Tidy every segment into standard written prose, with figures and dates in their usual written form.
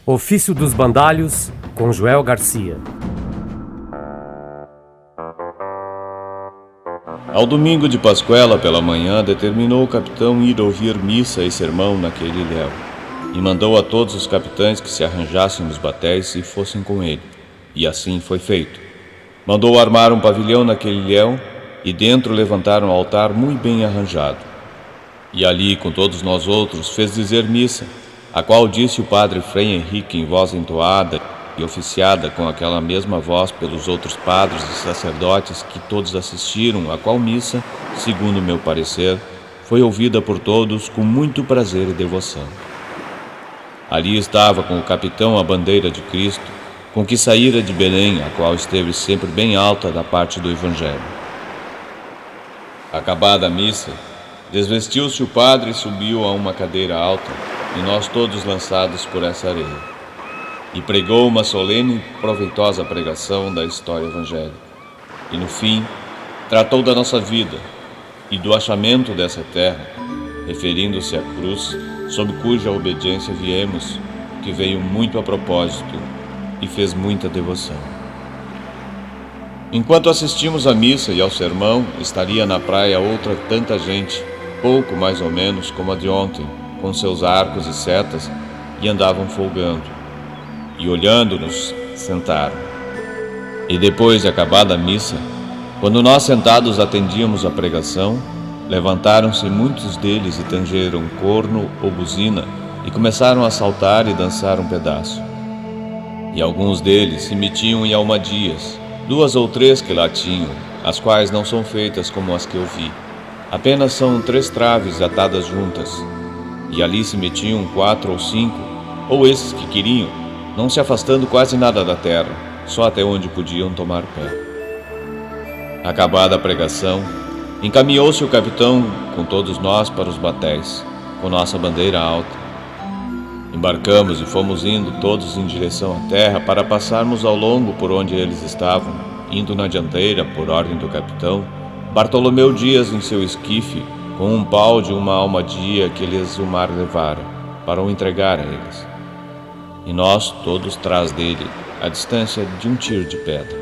Ofício dos Bandalhos, com Joel Garcia. Ao domingo de Pascuela pela manhã, determinou o capitão ir ouvir missa e sermão naquele ilhéu, e mandou a todos os capitães que se arranjassem nos batéis e fossem com ele. E assim foi feito. Mandou armar um pavilhão naquele ilhéu, e dentro levantar um altar muito bem arranjado. E ali, com todos nós outros, fez dizer missa, a qual disse o padre Frei Henrique em voz entoada e oficiada com aquela mesma voz pelos outros padres e sacerdotes que todos assistiram, a qual missa, segundo meu parecer, foi ouvida por todos com muito prazer e devoção. Ali estava com o capitão a bandeira de Cristo, com que saíra de Belém, a qual esteve sempre bem alta da parte do Evangelho. Acabada a missa, desvestiu-se o padre e subiu a uma cadeira alta, e nós todos lançados por essa areia, e pregou uma solene e proveitosa pregação da história evangélica. E no fim, tratou da nossa vida e do achamento dessa terra, referindo-se à cruz, sob cuja obediência viemos, que veio muito a propósito e fez muita devoção. Enquanto assistimos à missa e ao sermão, estaria na praia outra tanta gente, pouco mais ou menos como a de ontem, com seus arcos e setas, e andavam folgando. E olhando-nos, sentaram. E depois de acabada a missa, quando nós sentados atendíamos a pregação, levantaram-se muitos deles e tangeram corno ou buzina, e começaram a saltar e dançar um pedaço. E alguns deles se metiam em almadias, 2 ou 3 que lá tinham, as quais não são feitas como as que eu vi. Apenas são 3 traves atadas juntas, e ali se metiam 4 ou 5, ou esses que queriam, não se afastando quase nada da terra, só até onde podiam tomar pé. Acabada a pregação, encaminhou-se o capitão com todos nós para os batéis, com nossa bandeira alta. Embarcamos e fomos indo todos em direção à terra para passarmos ao longo por onde eles estavam, indo na dianteira, por ordem do capitão, Bartolomeu Dias em seu esquife, com um pau de uma almadia que lhes o mar levara, para o entregar a eles. E nós, todos trás dele, à distância de um tiro de pedra.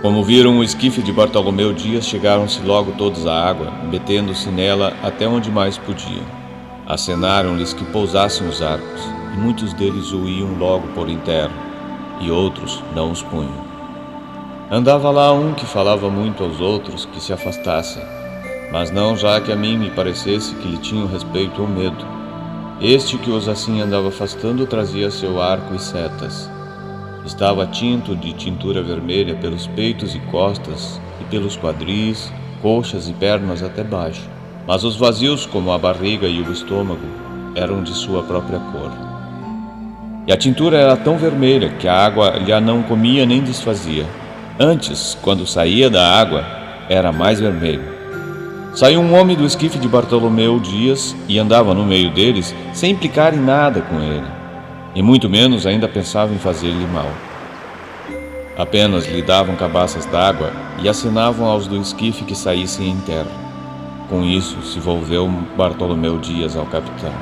Como viram o esquife de Bartolomeu Dias, chegaram-se logo todos à água, metendo-se nela até onde mais podiam. Acenaram-lhes que pousassem os arcos, e muitos deles o iam logo pôr em terra, e outros não os punham. Andava lá um que falava muito aos outros que se afastassem, mas não já que a mim me parecesse que lhe tinham respeito ou medo. Este que os assim andava afastando trazia seu arco e setas. Estava tinto de tintura vermelha pelos peitos e costas, e pelos quadris, coxas e pernas até baixo, mas os vazios, como a barriga e o estômago, eram de sua própria cor. E a tintura era tão vermelha que a água lhe não comia nem desfazia. Antes, quando saía da água, era mais vermelho. Saiu um homem do esquife de Bartolomeu Dias e andava no meio deles sem implicar em nada com ele, e muito menos ainda pensava em fazer-lhe mal. Apenas lhe davam cabaças d'água e acinavam aos do esquife que saíssem em terra. Com isso se volveu Bartolomeu Dias ao capitão.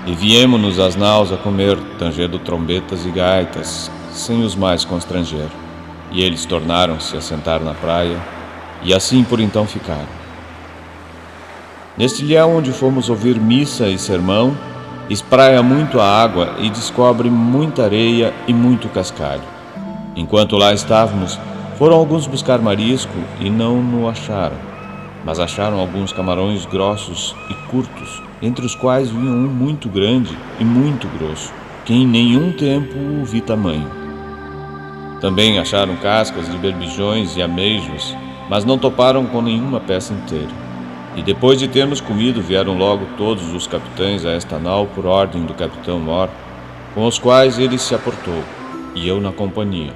E viemo-nos às naus a comer, tangendo trombetas e gaitas, sem os mais constranger. E eles tornaram-se a sentar na praia, e assim por então ficaram. Neste ilhéu onde fomos ouvir missa e sermão, espraia muito a água e descobre muita areia e muito cascalho. Enquanto lá estávamos, foram alguns buscar marisco e não o acharam, mas acharam alguns camarões grossos e curtos, entre os quais vinha um muito grande e muito grosso, que em nenhum tempo o vi tamanho. Também acharam cascas de berbijões e ameijos, mas não toparam com nenhuma peça inteira. E depois de termos comido, vieram logo todos os capitães a esta nau por ordem do capitão Mor, com os quais ele se aportou, e eu na companhia.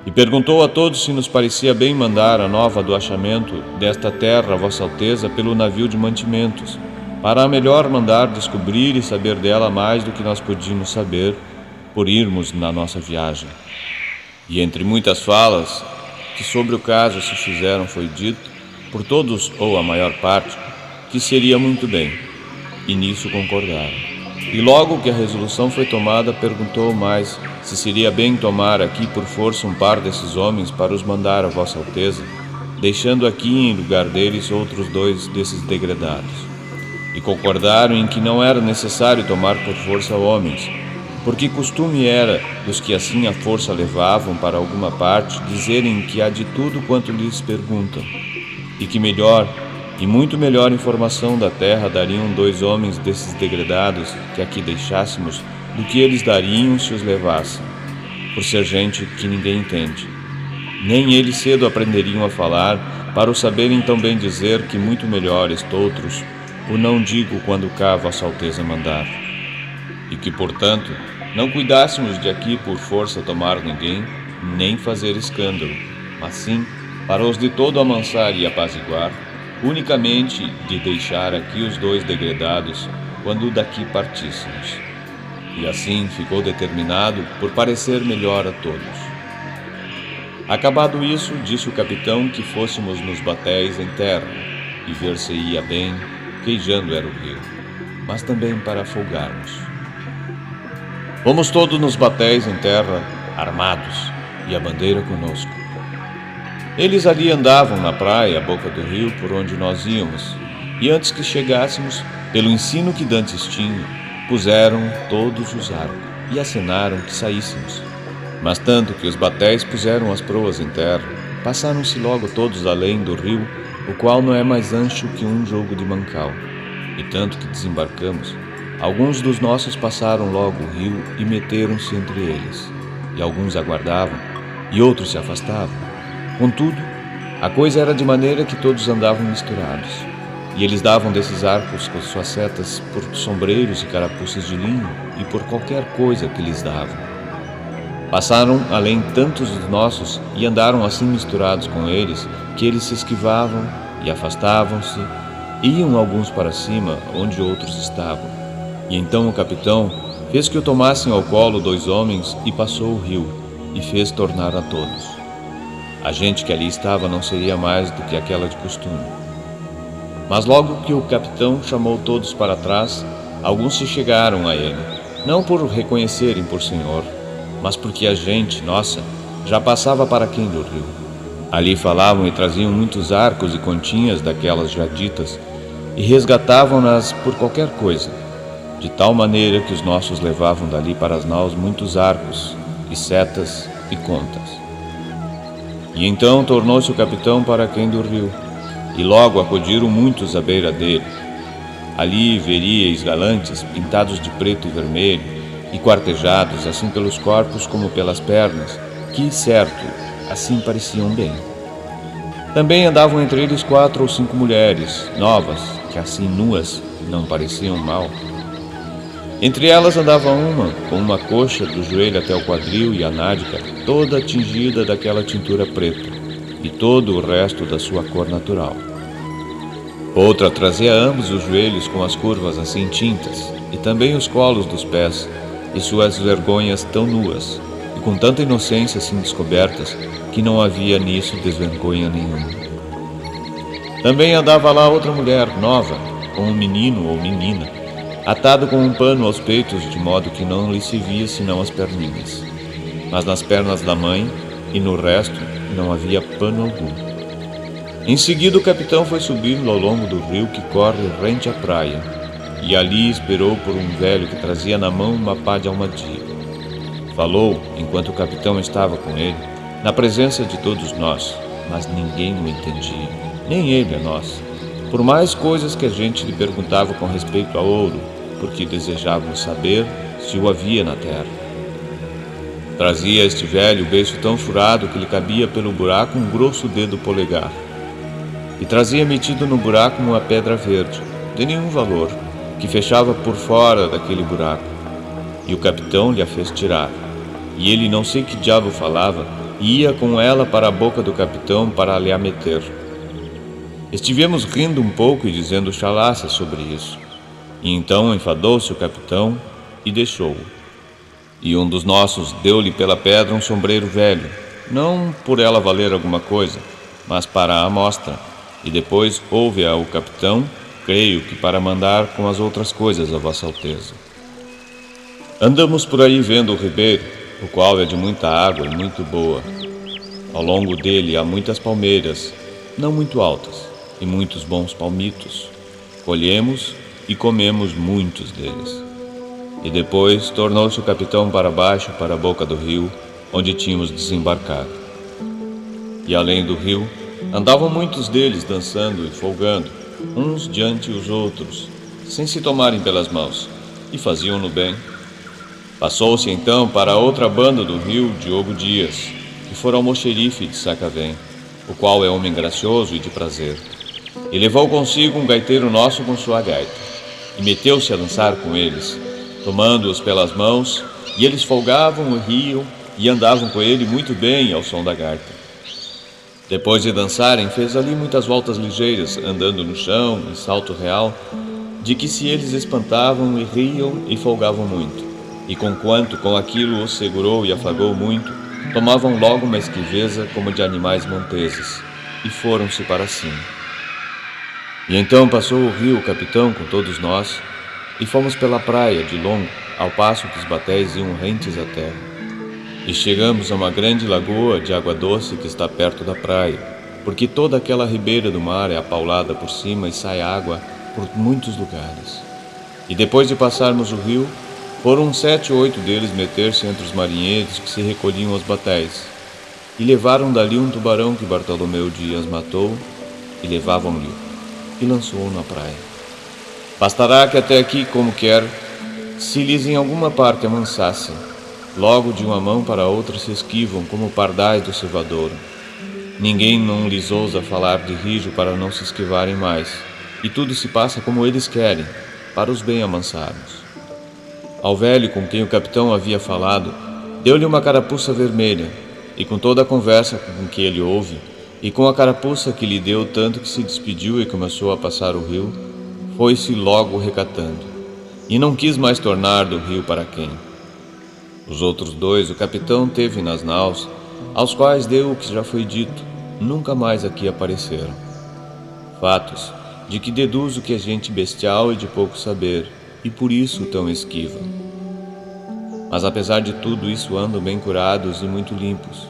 E perguntou a todos se nos parecia bem mandar a nova do achamento desta terra a Vossa Alteza pelo navio de mantimentos, para a melhor mandar descobrir e saber dela mais do que nós podíamos saber, por irmos na nossa viagem. E entre muitas falas que sobre o caso se fizeram foi dito, por todos ou a maior parte, que seria muito bem, e nisso concordaram. E logo que a resolução foi tomada, perguntou mais se seria bem tomar aqui por força um par desses homens para os mandar a Vossa Alteza, deixando aqui em lugar deles outros 2 desses degredados. E concordaram em que não era necessário tomar por força homens, porque costume era dos que assim a força levavam para alguma parte dizerem que há de tudo quanto lhes perguntam, e que melhor e muito melhor informação da terra dariam 2 homens desses degredados que aqui deixássemos do que eles dariam se os levassem, por ser gente que ninguém entende. Nem eles cedo aprenderiam a falar, para o saberem tão bem dizer que muito melhores toutros o não digo quando cá Vossa Alteza mandar. E que, portanto, não cuidássemos de aqui por força tomar ninguém, nem fazer escândalo, mas sim, para os de todo amansar e apaziguar, unicamente de deixar aqui os 2 degredados, quando daqui partíssemos. E assim ficou determinado por parecer melhor a todos. Acabado isso, disse o capitão que fôssemos nos batéis em terra, e ver-se-ia bem, queijando era o rio, mas também para folgarmos. Fomos todos nos batéis em terra, armados, e a bandeira conosco. Eles ali andavam na praia, à boca do rio, por onde nós íamos, e antes que chegássemos, pelo ensino que dantes tinha, puseram todos os arcos, e acenaram que saíssemos. Mas tanto que os batéis puseram as proas em terra, passaram-se logo todos além do rio, o qual não é mais ancho que um jogo de mancal. E tanto que desembarcamos, alguns dos nossos passaram logo o rio e meteram-se entre eles, e alguns aguardavam, e outros se afastavam. Contudo, a coisa era de maneira que todos andavam misturados, e eles davam desses arcos com suas setas por sombreiros e carapuças de linho, e por qualquer coisa que lhes davam. Passaram além tantos dos nossos e andaram assim misturados com eles, que eles se esquivavam e afastavam-se, iam alguns para cima, onde outros estavam. E então o capitão fez que o tomassem ao colo 2 homens e passou o rio, e fez tornar a todos. A gente que ali estava não seria mais do que aquela de costume. Mas logo que o capitão chamou todos para trás, alguns se chegaram a ele, não por reconhecerem por senhor, mas porque a gente, nossa, já passava para aquém do rio. Ali falavam e traziam muitos arcos e continhas daquelas já ditas, e resgatavam-nas por qualquer coisa, de tal maneira que os nossos levavam dali para as naus muitos arcos, e setas, e contas. E então tornou-se o capitão para aquém do rio, e logo acudiram muitos à beira dele. Ali veríeis galantes pintados de preto e vermelho, e quartejados assim pelos corpos como pelas pernas, que, certo, assim pareciam bem. Também andavam entre eles 4 ou 5 mulheres, novas, que assim nuas não pareciam mal. Entre elas andava uma, com uma coxa do joelho até o quadril e a nádega, toda tingida daquela tintura preta, e todo o resto da sua cor natural. Outra trazia ambos os joelhos com as curvas assim tintas, e também os colos dos pés, e suas vergonhas tão nuas, e com tanta inocência assim descobertas, que não havia nisso desvergonha nenhuma. Também andava lá outra mulher nova, com um menino ou menina, atado com um pano aos peitos, de modo que não lhe se via senão as perninhas. Mas nas pernas da mãe, e no resto, não havia pano algum. Em seguida o capitão foi subindo ao longo do rio que corre rente à praia, e ali esperou por um velho que trazia na mão uma pá de almadia. Falou, enquanto o capitão estava com ele, na presença de todos nós, mas ninguém o entendia, nem ele a nós, por mais coisas que a gente lhe perguntava com respeito ao ouro, porque desejavam saber se o havia na terra. Trazia este velho o beiço tão furado que lhe cabia pelo buraco um grosso dedo polegar, e trazia metido no buraco uma pedra verde, de nenhum valor, que fechava por fora daquele buraco, e o capitão lhe a fez tirar, e ele não sei que diabo falava, e ia com ela para a boca do capitão para lhe a meter. Estivemos rindo um pouco e dizendo chalaça sobre isso, e então enfadou-se o capitão e deixou-o. E um dos nossos deu-lhe pela pedra um sombreiro velho, não por ela valer alguma coisa, mas para a amostra, e depois houve ao capitão, creio que para mandar com as outras coisas a Vossa Alteza. Andamos por aí vendo o ribeiro, o qual é de muita água e muito boa. Ao longo dele há muitas palmeiras, não muito altas, e muitos bons palmitos. Colhemos e comemos muitos deles. E depois tornou-se o capitão para baixo, para a boca do rio, onde tínhamos desembarcado. E além do rio, andavam muitos deles dançando e folgando, uns diante os outros, sem se tomarem pelas mãos, e faziam-no bem. Passou-se então para a outra banda do rio Diogo Dias, que fora almoxerife de Sacavém, o qual é homem gracioso e de prazer. E levou consigo um gaiteiro nosso com sua gaita, e meteu-se a dançar com eles, tomando-os pelas mãos, e eles folgavam e riam, e andavam com ele muito bem ao som da gaita. Depois de dançarem, fez ali muitas voltas ligeiras, andando no chão, em salto real, de que se eles espantavam e riam e folgavam muito. E conquanto com aquilo os segurou e afagou muito, tomavam logo uma esquiveza como de animais monteses, e foram-se para cima. E então passou o rio o capitão com todos nós, e fomos pela praia de longo, ao passo que os batéis iam rentes à terra. E chegamos a uma grande lagoa de água doce que está perto da praia, porque toda aquela ribeira do mar é apaulada por cima e sai água por muitos lugares. E depois de passarmos o rio, foram 7 ou 8 deles meter-se entre os marinheiros que se recolhiam aos batéis, e levaram dali um tubarão que Bartolomeu Dias matou, e levavam-lhe, e lançou-o na praia. Bastará que até aqui, como quer, se lhes em alguma parte amansassem, logo de uma mão para a outra se esquivam, como pardais do cevadouro. Ninguém não lhes ousa falar de rijo para não se esquivarem mais, e tudo se passa como eles querem, para os bem amansados. Ao velho com quem o capitão havia falado, deu-lhe uma carapuça vermelha, e com toda a conversa com que ele ouve, e com a carapuça que lhe deu tanto que se despediu e começou a passar o rio, foi-se logo recatando, e não quis mais tornar do rio para quem. Os outros 2 o capitão teve nas naus, aos quais deu o que já foi dito, nunca mais aqui apareceram. Fatos de que deduzo que é gente bestial e de pouco saber, e por isso tão esquiva. Mas apesar de tudo isso andam bem curados e muito limpos.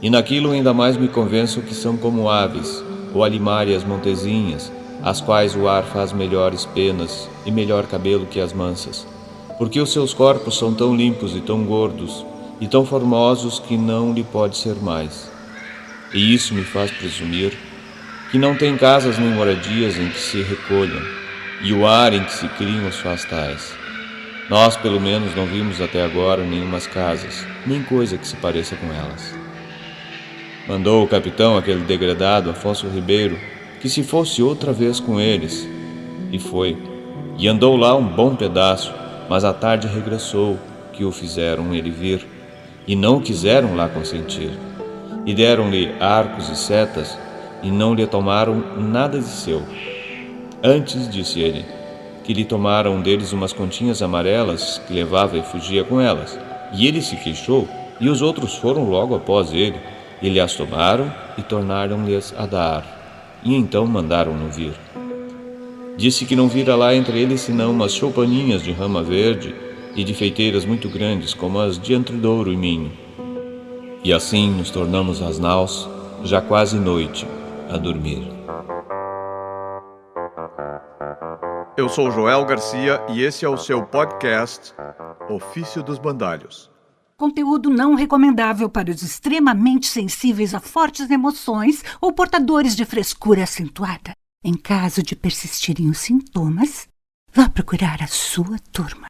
E naquilo ainda mais me convenço que são como aves, ou alimárias montezinhas, as quais o ar faz melhores penas e melhor cabelo que as mansas, porque os seus corpos são tão limpos e tão gordos, e tão formosos que não lhe pode ser mais. E isso me faz presumir que não tem casas nem moradias em que se recolham, e o ar em que se criam os faz tais. Nós, pelo menos, não vimos até agora nenhumas casas, nem coisa que se pareça com elas. Mandou o capitão, aquele degradado Afonso Ribeiro, que se fosse outra vez com eles. E foi, e andou lá um bom pedaço, mas à tarde regressou, que o fizeram ele vir, e não quiseram lá consentir. E deram-lhe arcos e setas, e não lhe tomaram nada de seu. Antes, disse ele, que lhe tomaram deles umas continhas amarelas que levava e fugia com elas. E ele se queixou, e os outros foram logo após ele, e lhe as tomaram e tornaram-lhes a dar, e então mandaram-no vir. Disse que não vira lá entre eles senão umas choupaninhas de rama verde e de feiteiras muito grandes, como as de Entredouro e Minho. E assim nos tornamos às naus, já quase noite, a dormir. Eu sou Joel Garcia e esse é o seu podcast Ofício dos Bandalhos. Conteúdo não recomendável para os extremamente sensíveis a fortes emoções ou portadores de frescura acentuada. Em caso de persistirem os sintomas, vá procurar a sua turma.